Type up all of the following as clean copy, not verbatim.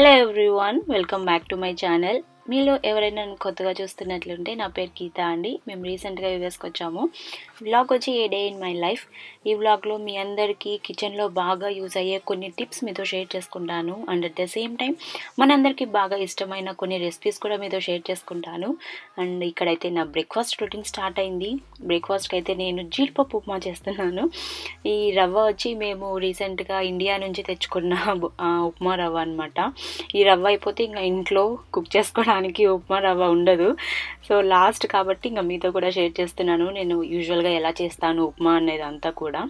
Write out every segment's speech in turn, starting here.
Hello everyone, welcome back to my channel. మీలో ఎవరైనా కొత్తగా చూస్తున్నట్లుంటే నా పేరు గీత అండి. మేము రీసెంట్గా యూఎస్కి వచ్చాము. వ్లాగ్ వచ్చి ఏ డే ఇన్ మై లైఫ్. ఈ వ్లాగ్లో మీ అందరికీ కిచెన్లో బాగా యూజ్ అయ్యే కొన్ని టిప్స్ మీతో షేర్ చేసుకుంటాను. And at the same time మనందరికీ బాగా ఇష్టమైన కొన్ని రెసిపీస్ కూడా మీతో షేర్ చేసుకుంటాను. అండ్ ఇక్కడైతే నా బ్రేక్ఫాస్ట్ రొటీన్ స్టార్ట్ అయింది. బ్రేక్ఫాస్ట్కి అయితే నేను జీడిపప్పు ఉప్మా చేస్తున్నాను. ఈ రవ్వ వచ్చి మేము రీసెంట్గా ఇండియా నుంచి తెచ్చుకున్న ఉప్మా రవ్వ అనమాట. ఈ రవ్వ అయిపోతే ఇంకా ఇంట్లో కుక్ చేసుకోవడానికి ఉప్మా రవ్వ ఉండదు. సో లాస్ట్ కాబట్టి ఇంకా మీతో కూడా షేర్ చేస్తున్నాను నేను యూజువల్గా ఎలా చేస్తాను ఉప్మా అనేది అంతా కూడా.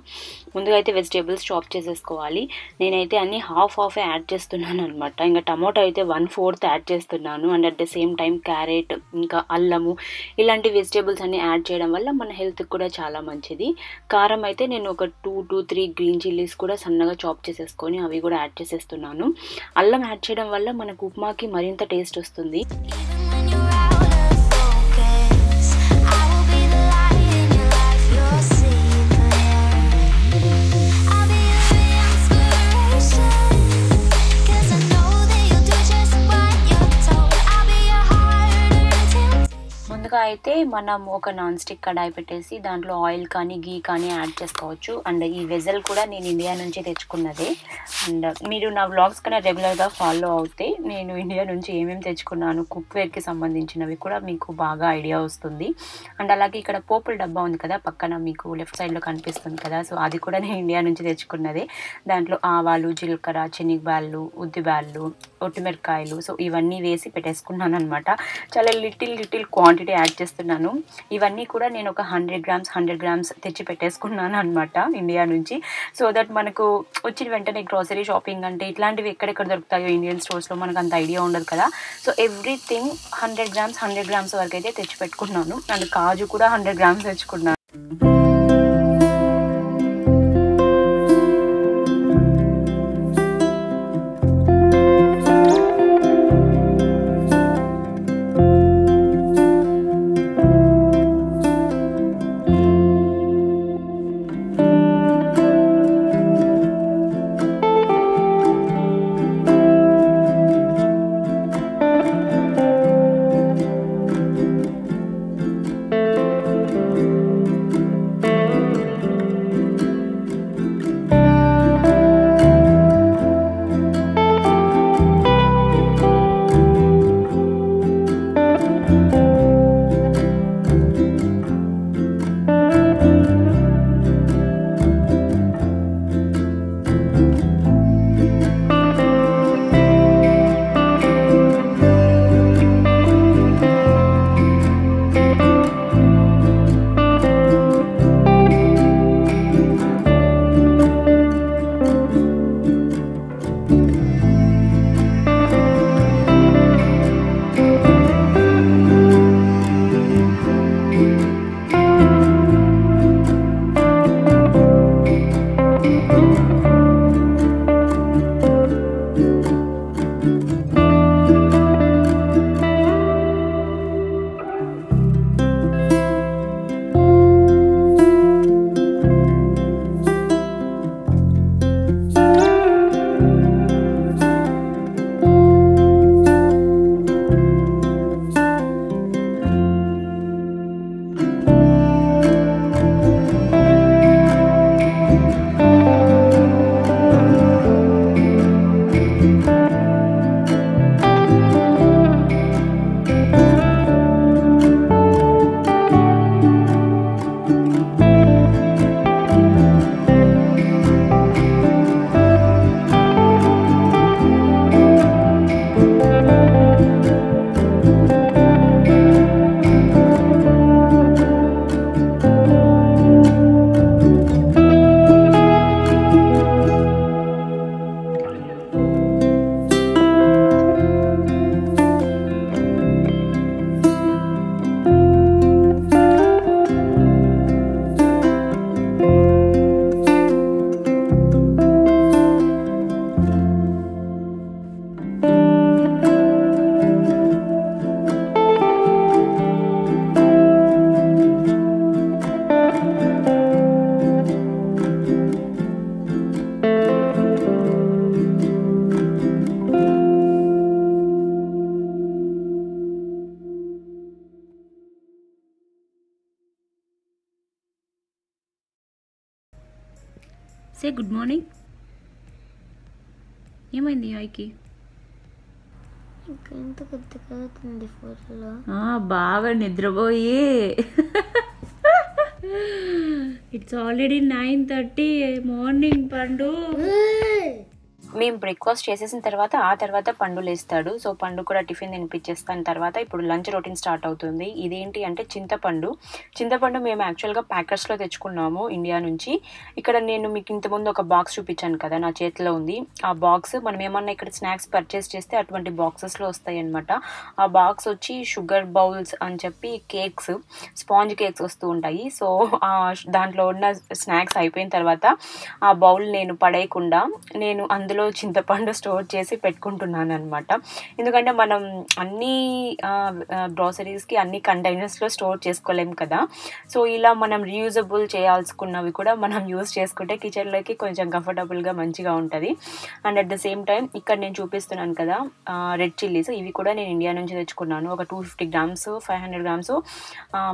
ముందుగా అయితే వెజిటేబుల్స్ చాప్ చేసేసుకోవాలి. నేనైతే అన్ని హాఫ్ యాడ్ చేస్తున్నాను అనమాట. ఇంకా టమాటో అయితే 1/4 యాడ్ చేస్తున్నాను. And at the same time carrot, ఇంకా అల్లము, ఇలాంటి వెజిటేబుల్స్ అన్ని యాడ్ చేయడం వల్ల మన హెల్త్కి కూడా చాలా మంచిది. కారం అయితే నేను ఒక 2 to 3 గ్రీన్ చిల్లీస్ కూడా సన్నగా చాప్ చేసేసుకొని అవి కూడా యాడ్ చేసేస్తున్నాను. అల్లం యాడ్ చేయడం వల్ల మనకు ఉప్మాకి మరింత టేస్ట్ వస్తుంది. ముందుగా అయితే మనం ఒక నాన్ స్టిక్ కడాయి పెట్టేసి దాంట్లో ఆయిల్ కానీ గీ కానీ యాడ్ చేసుకోవచ్చు. అండ్ ఈ వెజల్ కూడా నేను ఇండియా నుంచి తెచ్చుకున్నదే. అండ్ మీరు నా వ్లాగ్స్ కన్నా రెగ్యులర్గా ఫాలో అవుతే నేను ఇండియా నుంచి ఏమేమి తెచ్చుకున్నాను కుక్వేర్కి సంబంధించినవి కూడా మీకు బాగా ఐడియా వస్తుంది. అండ్ అలాగే ఇక్కడ పోపుల డబ్బా ఉంది కదా పక్కన, మీకు లెఫ్ట్ సైడ్లో కనిపిస్తుంది కదా, సో అది కూడా నేను ఇండియా నుంచి తెచ్చుకున్నదే. దాంట్లో ఆవాలు, జీలకర్ర, శనగబ్యాళ్ళు, ఉద్దిబ్యాళ్ళు, ఒట్టిమిరకాయలు, సో ఇవన్నీ వేసి పెట్టేసుకున్నాను అనమాట. చాలా లిటిల్ క్వాంటిటీ యాడ్ చేస్తున్నాను. ఇవన్నీ కూడా నేను ఒక 100 గ్రామ్స్ తెచ్చి పెట్టేసుకున్నాను అనమాట ఇండియా నుంచి. సో దట్ మనకు వచ్చిన వెంటనే గ్రోసరీ షాపింగ్ అంటే ఇట్లాంటివి ఎక్కడెక్కడ దొరుకుతాయో ఇండియన్ స్టోర్స్లో మనకు అంత ఐడియా ఉండదు కదా. సో ఎవ్రీథింగ్ 100 గ్రామ్స్ వరకు అయితే తెచ్చి పెట్టుకున్నాను. అండ్ కాజు కూడా 100 గ్రామ్స్ తెచ్చుకున్నాను. Say good morning. ఏమైంది ఐకి? బాగా నిద్రపోయి ఇట్స్ ఆల్రెడీ 9:30 మార్నింగ్ పండు. మేము బ్రేక్ఫాస్ట్ చేసేసిన తర్వాత ఆ తర్వాత పండు లేస్తాడు. సో పండు కూడా టిఫిన్ తినిపించేస్తాను. తర్వాత ఇప్పుడు లంచ్ రొటీన్ స్టార్ట్ అవుతుంది. ఇదేంటి అంటే చింతపండు మేము యాక్చువల్గా ప్యాకెట్స్లో తెచ్చుకున్నాము ఇండియా నుంచి. ఇక్కడ నేను మీకు ఇంతకుముందు ఒక బాక్స్ చూపించాను కదా, నా చేతిలో ఉంది ఆ బాక్స్. మనం ఏమన్నా ఇక్కడ స్నాక్స్ పర్చేస్ చేస్తే అటువంటి బాక్సెస్లో వస్తాయి అనమాట. ఆ బాక్స్ వచ్చి షుగర్ బౌల్స్ అని చెప్పి కేక్స్, స్పాంజ్ కేక్స్ వస్తూ ఉంటాయి. సో దాంట్లో ఉన్న స్నాక్స్ అయిపోయిన తర్వాత ఆ బౌల్ నేను పడేయకుండా నేను అందులో చింతపండు స్టోర్ చేసి పెట్టుకుంటున్నాను అనమాట. ఎందుకంటే మనం అన్ని గ్రోసరీస్కి అన్ని కంటైనర్స్లో స్టోర్ చేసుకోలేము కదా. సో ఇలా మనం రీయూజబుల్ చేయాల్సుకున్నవి కూడా మనం యూజ్ చేసుకుంటే కిచెన్లోకి కొంచెం కంఫర్టబుల్గా మంచిగా ఉంటుంది. And at the same time ఇక్కడ నేను చూపిస్తున్నాను కదా రెడ్ చిల్లీస్, ఇవి కూడా నేను ఇండియా నుంచి తెచ్చుకున్నాను. ఒక 250 grams 500 grams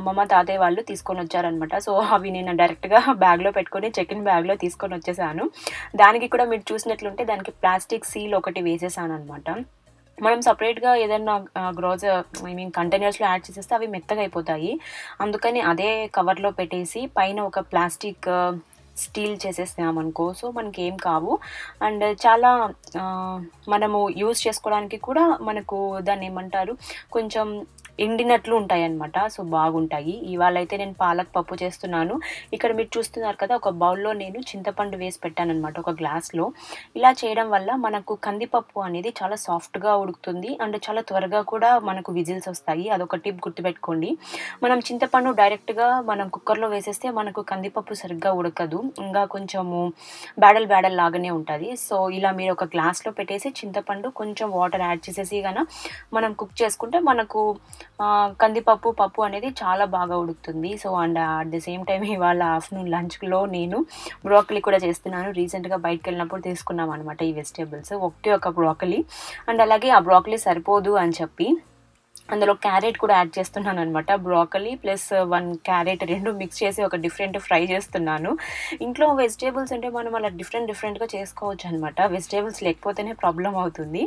మమ్మ తాతయ్య వాళ్ళు తీసుకొని వచ్చారనమాట. సో అవి నేను డైరెక్ట్గా బ్యాగ్లో పెట్టుకొని చెకిన్ బ్యాగ్లో తీసుకొని వచ్చేసాను. దానికి కూడా మీరు చూసినట్లుంటే దానికి ప్లాస్టిక్ సీల్ ఒకటి వేసేసాను అనమాట. మనం సపరేట్గా ఏదైనా కంటైనర్స్లో యాడ్ చేసేస్తే అవి మెత్తగా అయిపోతాయి. అందుకని అదే కవర్లో పెట్టేసి పైన ఒక ప్లాస్టిక్ స్టీల్ చేసేస్తామనుకో, సో మనకి ఏం కావు. అండ్ చాలా మనము యూజ్ చేసుకోవడానికి కూడా మనకు దాన్ని ఏమంటారు కొంచెం ఎండినట్లు ఉంటాయి అన్నమాట. సో బాగుంటాయి. ఇవాళ అయితే నేను పాలక్ పప్పు చేస్తున్నాను. ఇక్కడ మీరు చూస్తున్నారు కదా, ఒక బౌల్లో నేను చింతపండు వేసి పెట్టాను అనమాట, ఒక గ్లాస్లో. ఇలా చేయడం వల్ల మనకు కందిపప్పు అనేది చాలా సాఫ్ట్గా ఉడుకుతుంది అండ్ చాలా త్వరగా కూడా మనకు విజిల్స్ వస్తాయి. అదొక టిప్ గుర్తుపెట్టుకోండి. మనం చింతపండు డైరెక్ట్గా మనం కుక్కర్లో వేసేస్తే మనకు కందిపప్పు సరిగ్గా ఉడకదు, ఇంకా కొంచెము బ్యాడల్ లాగానే ఉంటుంది. సో ఇలా మీరు ఒక గ్లాస్లో పెట్టేసి చింతపండు కొంచెం వాటర్ యాడ్ చేసేసి కనుక మనం కుక్ చేసుకుంటే మనకు కందిపప్పు పప్పు అనేది చాలా బాగా ఉడుకుతుంది. So and at the same time ఇవాళ ఆఫ్టర్నూన్ లంచ్లో నేను బ్రోకలీ కూడా చేస్తున్నాను. రీసెంట్గా బయటకు వెళ్ళినప్పుడు తీసుకున్నాం అనమాట ఈ వెజిటేబుల్స్, ఒక బ్రోకలీ. అండ్ అలాగే ఆ బ్రోకలీ సరిపోదు అని చెప్పి అందులో క్యారెట్ కూడా యాడ్ చేస్తున్నాను అనమాట. బ్రోకలీ ప్లస్ 1 క్యారెట్ రెండు మిక్స్ చేసి ఒక డిఫరెంట్ ఫ్రై చేస్తున్నాను. ఇంట్లో వెజిటేబుల్స్ అంటే మనం అలా డిఫరెంట్గా చేసుకోవచ్చు అనమాట. వెజిటేబుల్స్ లేకపోతేనే ప్రాబ్లం అవుతుంది.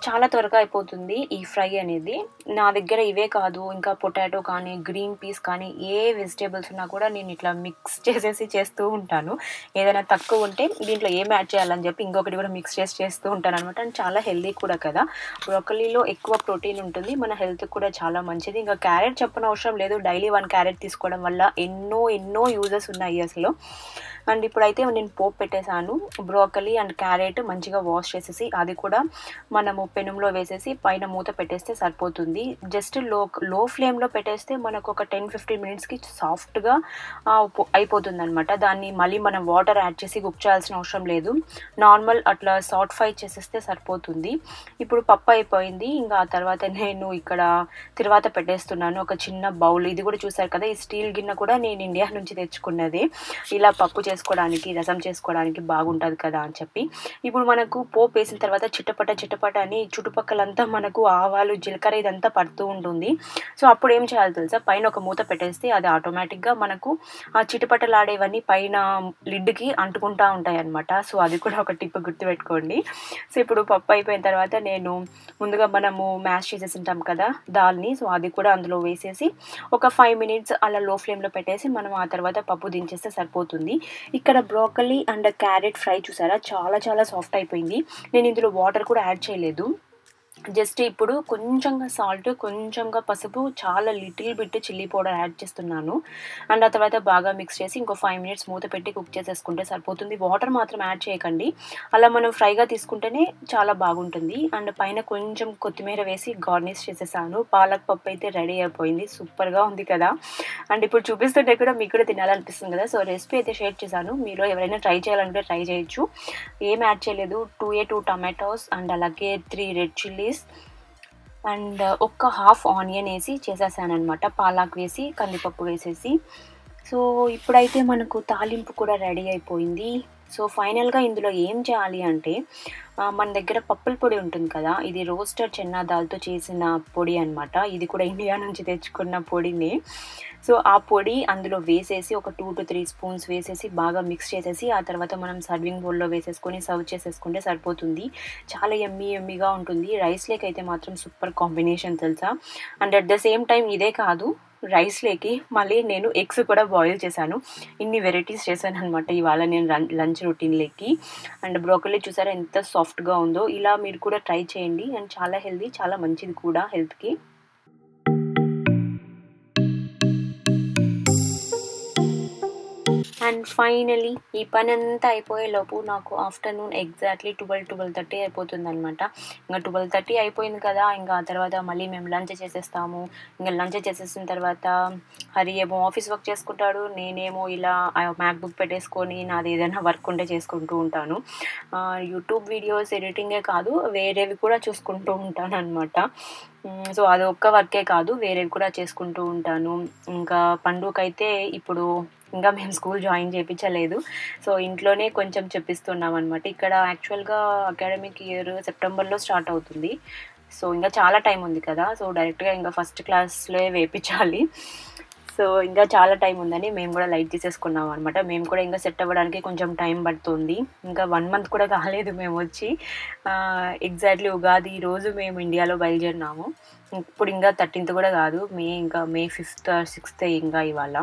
చాలా త్వరగా అయిపోతుంది ఈ ఫ్రై అనేది. నా దగ్గర ఇవే కాదు, ఇంకా పొటాటో కానీ గ్రీన్ పీస్ కానీ ఏ వెజిటేబుల్స్ ఉన్నా కూడా నేను ఇట్లా మిక్స్ చేసేసి చేస్తూ ఉంటాను. ఏదైనా తక్కువ ఉంటే దీంట్లో ఏం యాడ్ చేయాలని చెప్పి ఇంకొకటి కూడా మిక్స్ చేస్తూ ఉంటాను అనమాట. అండ్ చాలా హెల్దీ కూడా కదా. బ్రోకలీలో ఎక్కువ ప్రోటీన్ ఉంటుంది, మన హెల్త్ కూడా చాలా మంచిది. ఇంకా క్యారెట్ చెప్పనవసరం లేదు, డైలీ 1 క్యారెట్ తీసుకోవడం వల్ల ఎన్నో యూజెస్ ఉన్నాయి అసలు. అండ్ ఇప్పుడైతే నేను పోపు పెట్టేశాను. బ్రోకలీ అండ్ క్యారెట్ మంచిగా వాష్ చేసేసి అది కూడా మనము పెనంలో వేసేసి పైన మూత పెట్టేస్తే సరిపోతుంది. జస్ట్ లో ఫ్లేమ్లో పెట్టేస్తే మనకు ఒక 10-15 మినిట్స్కి సాఫ్ట్గా అయిపోతుంది అనమాట. దాన్ని మళ్ళీ మనం వాటర్ యాడ్ చేసి కుక్ చేయాల్సిన అవసరం లేదు, నార్మల్ అట్లా సాఫ్ట్ ఫ్రై చేసేస్తే సరిపోతుంది. ఇప్పుడు పప్పు అయిపోయింది. ఇంకా ఆ తర్వాత నేను ఇక్కడ తిరువాత పెట్టేస్తున్నాను, ఒక చిన్న బౌల్. ఇది కూడా చూసారు కదా, ఈ స్టీల్ గిన్నె కూడా నేను ఇండియా నుంచి తెచ్చుకున్నది. ఇలా పప్పు చేసుకోవడానికి రసం చేసుకోవడానికి బాగుంటుంది కదా అని చెప్పి. ఇప్పుడు మనకు పోపు వేసిన తర్వాత చిట్టపట అని చుట్టుపక్కలంతా మనకు ఆవాలు జీలకర్ర ఇదంతా పడుతూ ఉంటుంది. సో అప్పుడు ఏం చేయాలి తెలుసా, పైన ఒక మూత పెట్టేస్తే అది ఆటోమేటిక్గా మనకు ఆ చిటపటలాడేవన్నీ పైన లిడ్కి అంటుకుంటూ ఉంటాయి అన్నమాట. సో అది కూడా ఒక టిప్ గుర్తుపెట్టుకోండి. సో ఇప్పుడు పప్పు అయిపోయిన తర్వాత నేను ముందుగా మనము మ్యాష్ చేసేసి ఉంటాం కదా దాల్ని, సో అది కూడా అందులో వేసేసి ఒక 5 మినిట్స్ అలా లో ఫ్లేమ్లో పెట్టేసి మనం ఆ తర్వాత పప్పు దించేస్తే సరిపోతుంది. ఇక్కడ బ్రోకలీ అండ్ క్యారెట్ ఫ్రై చూసారా, చాలా సాఫ్ట్ అయిపోయింది. నేను ఇందులో వాటర్ కూడా యాడ్ చేయలేదు. జస్ట్ ఇప్పుడు కొంచెంగా సాల్ట్, కొంచెంగా పసుపు, చాలా little bit chilli powder add చేస్తున్నాను. అండ్ ఆ తర్వాత బాగా మిక్స్ చేసి ఇంకో 5 మినిట్స్ మూత పెట్టి కుక్ చేసేసుకుంటే సరిపోతుంది. వాటర్ మాత్రం యాడ్ చేయకండి, అలా మనం ఫ్రైగా తీసుకుంటేనే చాలా బాగుంటుంది. అండ్ పైన కొంచెం కొత్తిమీర వేసి గార్నిష్ చేసేసాను. పాలక్ పప్పు అయితే రెడీ అయిపోయింది, సూపర్గా ఉంది కదా. అండ్ ఇప్పుడు చూపిస్తుంటే కూడా మీకు కూడా తినాలనిపిస్తుంది కదా. సో రెసిపీ అయితే షేర్ చేశాను, మీరు ఎవరైనా ట్రై చేయాలంటే ట్రై చేయొచ్చు. ఏం యాడ్ చేయలేదు, 2 టమాటోస్ అండ్ అలాగే 3 రెడ్ చిల్లీస్ అండ్ ఒక హాఫ్ ఆనియన్ వేసి చేసేసాను అనమాట, పాలాక్ వేసి కందిపప్పు వేసేసి. సో ఇప్పుడైతే మనకు తాలింపు కూడా రెడీ అయిపోయింది. సో ఫైనల్‌గా ఇందులో ఏం చేయాలి అంటే మన దగ్గర పప్పుల పొడి ఉంటుంది కదా! ఇది రోస్టెడ్ చెన్నా దాల్‌తో చేసిన పొడి అనమాట. ఇది కూడా ఇండియా నుంచి తెచ్చుకున్న పొడినే. సో ఆ పొడి అందులో వేసేసి ఒక 2-3 స్పూన్స్ వేసేసి బాగా మిక్స్ చేసేసి, ఆ తర్వాత మనం సర్వింగ్ బౌల్‌లో వేసేసుకొని సర్వ్ చేసేసుకుంటే సరిపోతుంది. చాలా యమ్మీగా ఉంటుంది. రైస్‌లోకైతే మాత్రం సూపర్ కాంబినేషన్ తెలుసా! And at the same time ఇదే కాదు, రైస్‌లోకి మళ్ళీ నేను ఎగ్స్ కూడా బాయిల్ చేశాను. ఇన్ని వెరైటీస్ చేశాననమాట ఇవాళ నేను లంచ్ రొటీన్‌లోకి. అండ్ బ్రోకలీ చూసారా ఎంత సాఫ్ట్‌గా ఉందో! ఇలా మీరు కూడా ట్రై చేయండి. అండ్ చాలా హెల్తీ, చాలా మంచిది కూడా హెల్త్‌కి. అండ్ ఫైనల్లీ ఈ పనంతా అయిపోయేలోపు నాకు ఆఫ్టర్‌నూన్ ఎగ్జాక్ట్‌లీ 12:30 అయిపోతుందనమాట. ఇంక 12:30 అయిపోయింది కదా! ఇంక ఆ తర్వాత మళ్ళీ మేము లంచ్ చేసేస్తాము. ఇంక లంచ్ చేసేసిన తర్వాత హరి ఏమో ఆఫీస్ వర్క్ చేసుకుంటాడు. నేనేమో ఇలా మ్యాక్‌బుక్ పెట్టేసుకొని నాదేదైనా వర్క్ ఉంటే చేసుకుంటూ ఉంటాను. యూట్యూబ్ వీడియోస్ ఎడిటింగే కాదు, వేరేవి కూడా చూసుకుంటూ ఉంటాననమాట. సో అదొక్క వర్కే కాదు, వేరేవి కూడా చేసుకుంటూ ఉంటాను. ఇంకా పండుకైతే ఇప్పుడు ఇంకా మేము స్కూల్ జాయిన్ చేపించలేదు. సో ఇంట్లోనే కొంచెం చెప్పిస్తున్నామనమాట. ఇక్కడ యాక్చువల్‌గా అకాడమిక్ ఇయర్ సెప్టెంబర్‌లో స్టార్ట్ అవుతుంది. సో ఇంకా చాలా టైం ఉంది కదా! సో డైరెక్ట్‌గా ఇంకా ఫస్ట్ క్లాస్‌లో వేపించాలి. సో ఇంకా చాలా టైం ఉందని మేము కూడా లైట్ తీసేసుకున్నామనమాట. మేము కూడా ఇంకా సెట్ అవ్వడానికి కొంచెం టైం పడుతుంది. ఇంకా 1 మంత్ కూడా కాలేదు మేమొచ్చి. ఎగ్జాక్ట్‌లీ ఉగాది రోజు మేము ఇండియాలో బయలుదేరినాము. ఇప్పుడు ఇంకా 13థ్ కూడా కాదు. మే 5థ్ ఆర్ 6థ్ ఇంకా ఇవాళ.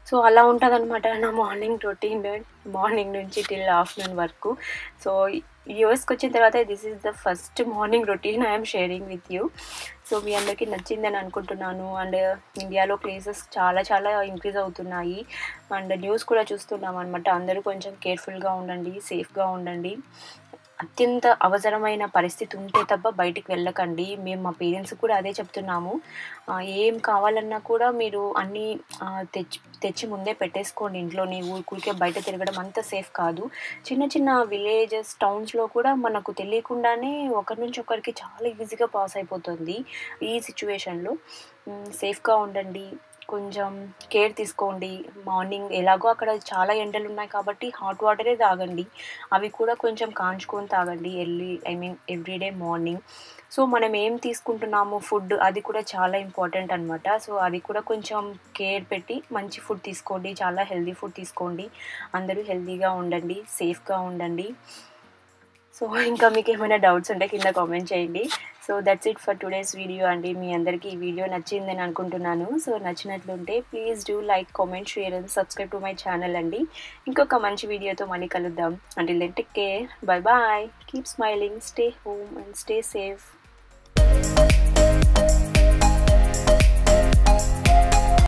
సో అలా ఉంటదనమాట నా మార్నింగ్ రొటీన్. మార్నింగ్ నుంచి టిల్ ఆఫ్టర్‌నూన్ వరకు. సో యూఎస్‌కొచ్చిన తర్వాత this is the first morning routine I am sharing with you. So మీ అందరికీ నచ్చిందని అనుకుంటున్నాను. అండ్ ఇండియాలో కేసెస్ చాలా ఇంక్రీజ్ అవుతున్నాయి. అండ్ న్యూస్ కూడా చూస్తున్నామనమాట. అందరూ కొంచెం కేర్‌ఫుల్‌గా ఉండండి, సేఫ్‌గా ఉండండి. అత్యంత అవసరమైన పరిస్థితి ఉంటే తప్ప బయటికి వెళ్ళకండి. మేము మా పేరెంట్స్‌కి కూడా అదే చెప్తున్నాము. ఏం కావాలన్నా కూడా మీరు అన్నీ తెచ్చి ముందే పెట్టేసుకోండి ఇంట్లోనే. ఊరికే బయట తిరగడం అంత సేఫ్ కాదు. చిన్న విలేజెస్, టౌన్స్‌లో కూడా మనకు తెలియకుండానే ఒకరి నుంచి ఒకరికి చాలా ఈజీగా పాస్ అయిపోతుంది ఈ సిట్యుయేషన్‌లో. సేఫ్‌గా ఉండండి. కొంచెం కేర్ తీసుకోండి. మార్నింగ్ ఎలాగో అక్కడ చాలా ఎండలున్నాయి కాబట్టి హాట్ వాటరే తాగండి. అవి కూడా కొంచెం కాంచుకొని తాగండి ఎవ్రీడే మార్నింగ్. సో మనం ఏం తీసుకుంటున్నాము ఫుడ్ అది కూడా చాలా ఇంపార్టెంట్ అనమాట. సో అది కూడా కొంచెం కేర్ పెట్టి మంచి ఫుడ్ తీసుకోండి. చాలా హెల్తీ ఫుడ్ తీసుకోండి. అందరూ హెల్తీగా ఉండండి. సేఫ్‌గా ఉండండి. సో ఇంకా మీకేమైనా డౌట్స్ ఉంటే కింద కామెంట్ చేయండి. So that's it for today's video అండి. మీ అందరికీ ఈ వీడియో నచ్చిందని అనుకుంటున్నాను. సో నచ్చినట్లుంటే please do like, comment, share and subscribe to my channel అండి. ఇంకొక మంచి వీడియోతో మళ్ళీ కలుద్దాం. Until then take care. Bye. Keep smiling, stay home and stay safe.